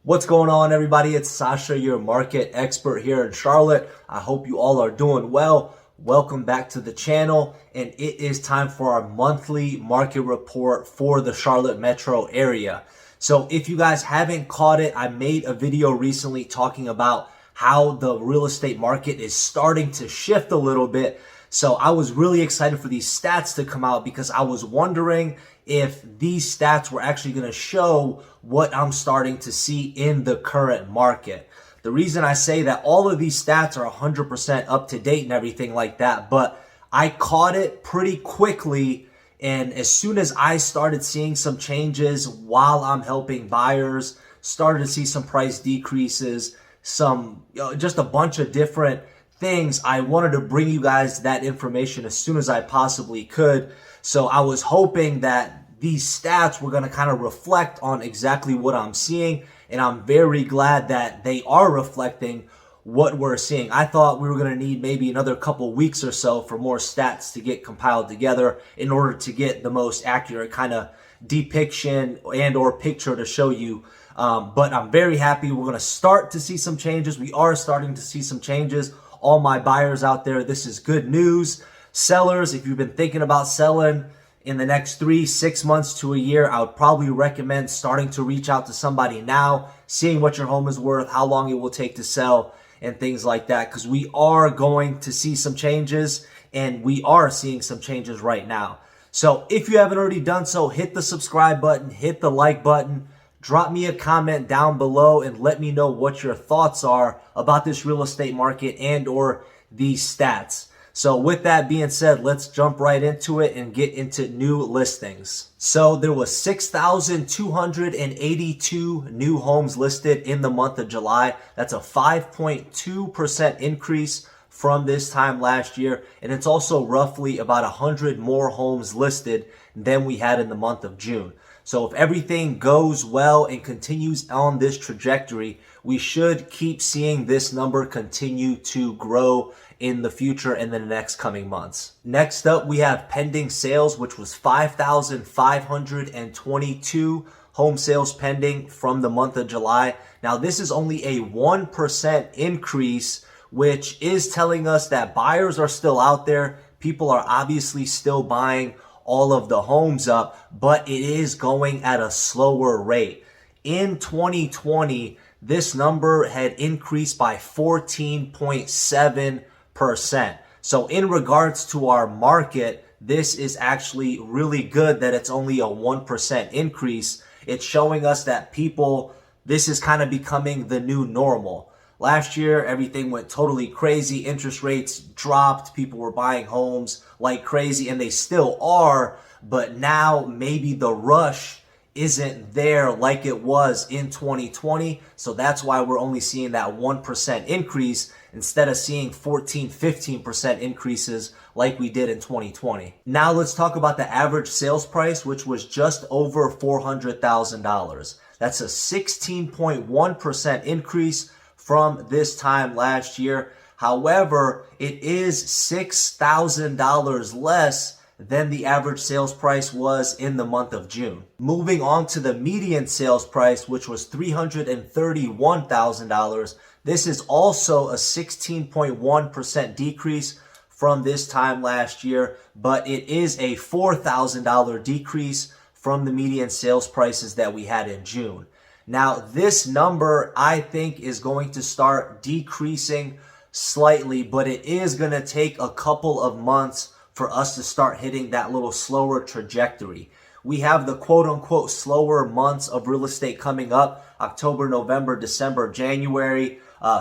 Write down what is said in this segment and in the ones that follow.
What's going on, everybody? It's Sasha, your market expert here in Charlotte. I hope you all are doing well. Welcome back to the channel, and it is time for our monthly market report for the Charlotte metro area. So if you guys haven't caught it, I made a video recently talking about how the real estate market is starting to shift a little bit. So I was really excited for these stats to come out because I was wondering if these stats were actually going to show what I'm starting to see in the current market. The reason I say that all of these stats are 100% up to date and everything like that, but I caught it pretty quickly. And as soon as I started seeing some changes while I'm helping buyers, started to see some price decreases, just a bunch of different things, I wanted to bring you guys that information as soon as I possibly could. So I was hoping that these stats were going to kind of reflect on exactly what I'm seeing, and I'm very glad that they are reflecting what we're seeing. I thought we were going to need maybe another couple weeks or so for more stats to get compiled together in order to get the most accurate kind of depiction and or picture to show you. But I'm very happy we're going to start to see some changes. We are starting to see some changes. All my buyers out there, this is good news. Sellers, if you've been thinking about selling in the next 3-6 months to a year, I would probably recommend starting to reach out to somebody now, seeing what your home is worth, how long it will take to sell, and things like that, because we are going to see some changes, and we are seeing some changes right now. So if you haven't already done so, hit the subscribe button, hit the like button, drop me a comment down below, and let me know what your thoughts are about this real estate market and or these stats. So with that being said, let's jump right into it and get into new listings. So there was 6,282 new homes listed in the month of July. That's a 5.2% increase from this time last year. And it's also roughly about 100 more homes listed than we had in the month of June. So if everything goes well and continues on this trajectory, we should keep seeing this number continue to grow in the future and in the next coming months. Next up, we have pending sales, which was 5,522 home sales pending from the month of July. Now, this is only a 1% increase, which is telling us that buyers are still out there. People are obviously still buying all of the homes up, but it is going at a slower rate. In 2020, this number had increased by 14.7%. So in regards to our market, this is actually really good that it's only a 1% increase. It's showing us that this is kind of becoming the new normal. Last year, everything went totally crazy. Interest rates dropped. People were buying homes like crazy, and they still are. But now maybe the rush isn't there like it was in 2020. So that's why we're only seeing that 1% increase instead of seeing 14-15% increases like we did in 2020. Now let's talk about the average sales price, which was just over $400,000. That's a 16.1% increase from this time last year. However, it is $6,000 less than the average sales price was in the month of June. Moving on to the median sales price, which was $331,000. This is also a 16.1% decrease from this time last year, but it is a $4,000 decrease from the median sales prices that we had in June. Now, this number, I think, is going to start decreasing slightly, but it is going to take a couple of months for us to start hitting that little slower trajectory. We have the quote-unquote slower months of real estate coming up: October, November, December, January,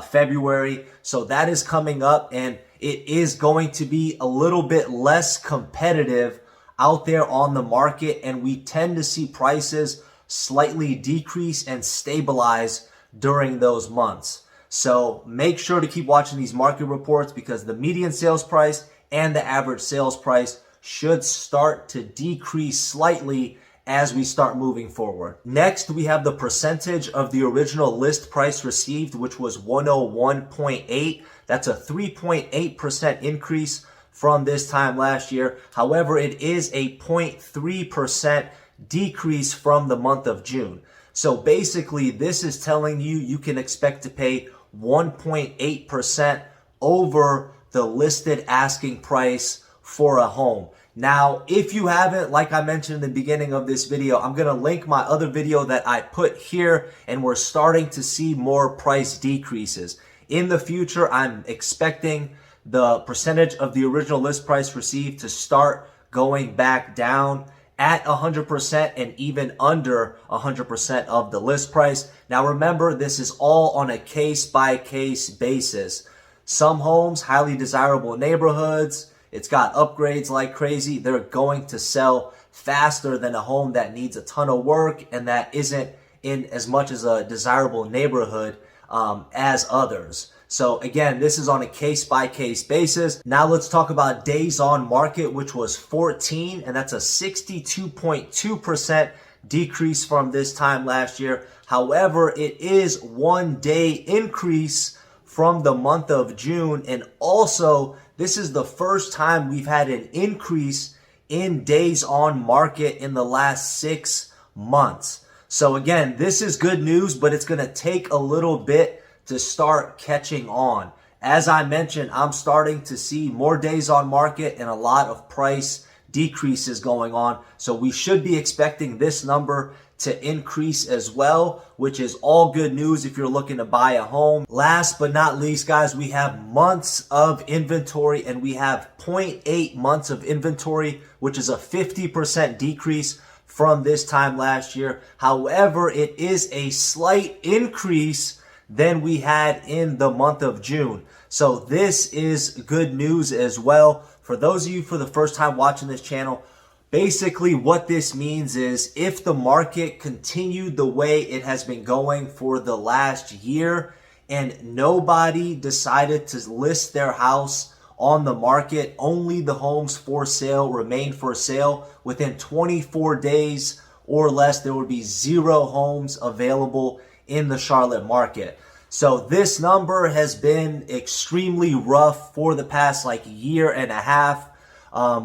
February. So that is coming up, and it is going to be a little bit less competitive out there on the market, and we tend to see prices slightly decrease and stabilize during those months. So make sure to keep watching these market reports, because the median sales price and the average sales price should start to decrease slightly as we start moving forward. Next, we have the percentage of the original list price received, which was 101.8. That's a 3.8% increase from this time last year. However, it is a 0.3% decrease from the month of June. So basically, this is telling you you can expect to pay 1.8% over the listed asking price for a home. Now, if you haven't, like I mentioned in the beginning of this video, I'm going to link my other video that I put here, and we're starting to see more price decreases. In the future, I'm expecting the percentage of the original list price received to start going back down at 100% and even under 100% of the list price. Now remember, this is all on a case-by-case basis. Some homes, highly desirable neighborhoods, it's got upgrades like crazy, they're going to sell faster than a home that needs a ton of work and that isn't in as much as a desirable neighborhood as others. So again, this is on a case-by-case basis. Now let's talk about days on market, which was 14, and that's a 62.2% decrease from this time last year. However, it is 1 day increase from the month of June, and also this is the first time we've had an increase in days on market in the last 6 months. So again, this is good news, but it's going to take a little bit to start catching on. As I mentioned, I'm starting to see more days on market and a lot of price decreases going on. So we should be expecting this number to increase as well, which is all good news if you're looking to buy a home. Last but not least, guys, we have months of inventory, and we have 0.8 months of inventory, which is a 50% decrease from this time last year. However, it is a slight increase than we had in the month of June. So this is good news as well. For those of you for the first time watching this channel, basically what this means is if the market continued the way it has been going for the last year and nobody decided to list their house on the market, only the homes for sale remain for sale, within 24 days or less, there would be 0 homes available in the Charlotte market. So this number has been extremely rough for the past year and a half.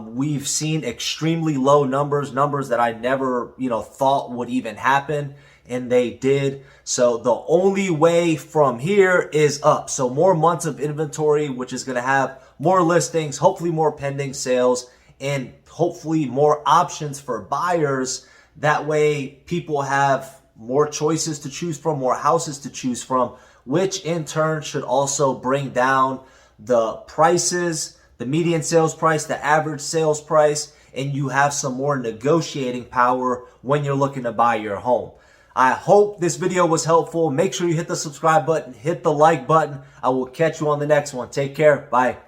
We've seen extremely low numbers that I never, thought would even happen, and they did. So the only way from here is up. So more months of inventory, which is going to have more listings, hopefully more pending sales, and hopefully more options for buyers. That way people have more choices to choose from, more houses to choose from, which in turn should also bring down the prices, the median sales price, the average sales price, and you have some more negotiating power when you're looking to buy your home. I hope this video was helpful. Make sure you hit the subscribe button, hit the like button. I will catch you on the next one. Take care. Bye.